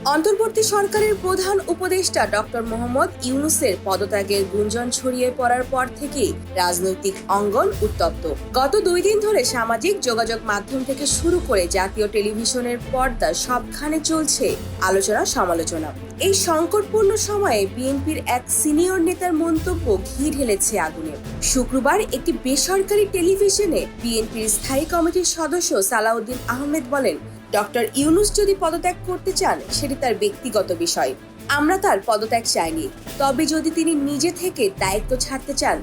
অন্তর্বর্তী সরকারের প্রধান উপদেষ্টা ডক্টর মোহাম্মদ ইউনূসের পদত্যাগের গুঞ্জন ছড়িয়ে পড়ার পর থেকেই রাজনৈতিক অঙ্গন উত্তপ্ত। গত 2 দিন ধরে সামাজিক যোগাযোগ মাধ্যম থেকে শুরু করে জাতীয় টেলিভিশনের পর্দা সবখানে চলছে আলোচনা সমালোচনা। এই সংকটপূর্ণ সময়ে বিএনপির এক সিনিয়র নেতার মন্তব্য ঘি ঢেলেছে আগুনে। শুক্রবার একটি বেসরকারি টেলিভিশনে বিএনপির স্থায়ী কমিটির সদস্য সালাউদ্দিন আহমেদ বলেন, ডক্টর ইউনূস যদি পদত্যাগ করতে চান সেটি তার ব্যক্তিগত বিষয়। আমরা তার পদত্যাগ চাইনি, তবে যদি তিনি নিজে থেকে দায়িত্ব ছাড়তে চান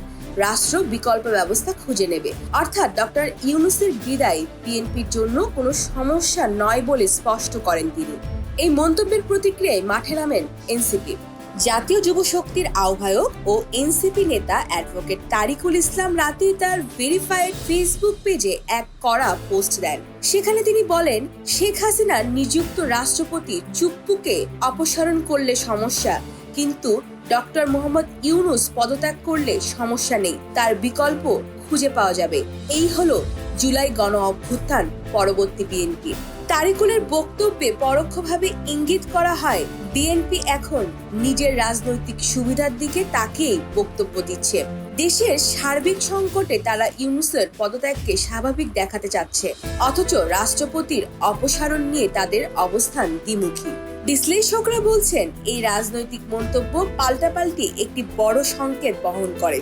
রাষ্ট্র বিকল্প ব্যবস্থা খুঁজে নেবে। অর্থাৎ ডক্টর ইউনূসের বিদায় বিএনপির জন্য কোনো সমস্যা নয় বলে স্পষ্ট করেন তিনি। এই মন্তব্যের প্রতিক্রিয়ায় মাঠে নামেন এনসিপি। জাতীয় যুব শক্তির আহ্বায়ক ও এনসিপি নেতা অ্যাডভোকেট তারিকুল ইসলাম রাতেই তার ভেরিফাইড ফেসবুক পেজে এক কড়া পোস্ট দেন। সেখানে তিনি বলেন, শেখ হাসিনার নিযুক্ত রাষ্ট্রপতি চুপ্পুকে অপসারণ করলে সমস্যা, কিন্তু ডক্টর মোহাম্মদ ইউনূস পদত্যাগ করলে সমস্যা নেই, তার বিকল্প খুঁজে পাওয়া যাবে। এই হলো জুলাই গণ অভ্যুত্থান পরবর্তী বিএনপি। তারিকুলের বক্তব্যে পরোক্ষভাবে ইঙ্গিত করা হয় বিএনপি এখন নিজের রাজনৈতিক সুবিধার দিকে তাকিয়ে বক্তব্য দিচ্ছে। দেশের সার্বিক সংকটে তারা ইউনূসের পদত্যাগকে স্বাভাবিক দেখাতে চাচ্ছে, অথচ রাষ্ট্রপতির অপসারণ নিয়ে তাদের অবস্থান দ্বিমুখী। বিশ্লেষকরা বলছেন, এই রাজনৈতিক মন্তব্য পাল্টাপাল্টি একটি বড় সংকেত বহন করে।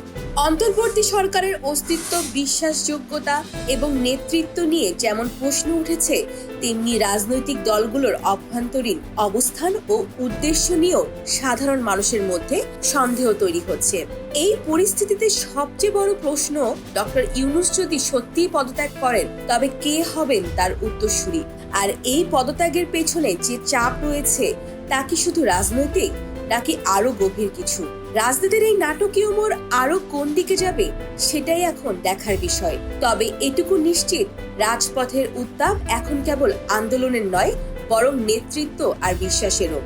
অন্তর্বর্তী সরকারের অস্তিত্ব, বিশ্বাসযোগ্যতা এবং নেতৃত্ব নিয়ে যেমন প্রশ্ন উঠেছে, তেমনি রাজনৈতিক দলগুলোর অভ্যন্তরীণ অবস্থান ও উদ্দেশ্য নিয়েও সাধারণ মানুষের মধ্যে সন্দেহ তৈরি হচ্ছে। এই পরিস্থিতিতে সবচেয়ে বড় প্রশ্ন, ডক্টর ইউনূস যদি সত্যিই পদত্যাগ করেন তবে কে হবেন তার উত্তরসূরি? আর এই পদত্যাগের পেছনে যে চাপ রয়েছে তা কি শুধু রাজনৈতিক, নাকি আরো গভীর কিছু? রাজনীতির এই নাটকীয় মোড় আরো কোন দিকে যাবে সেটাই এখন দেখার বিষয়। তবে এটুকু নিশ্চিত, রাজপথের উত্তাপ এখন কেবল আন্দোলনের নয়, বরং নেতৃত্ব আর বিশ্বাসেরও।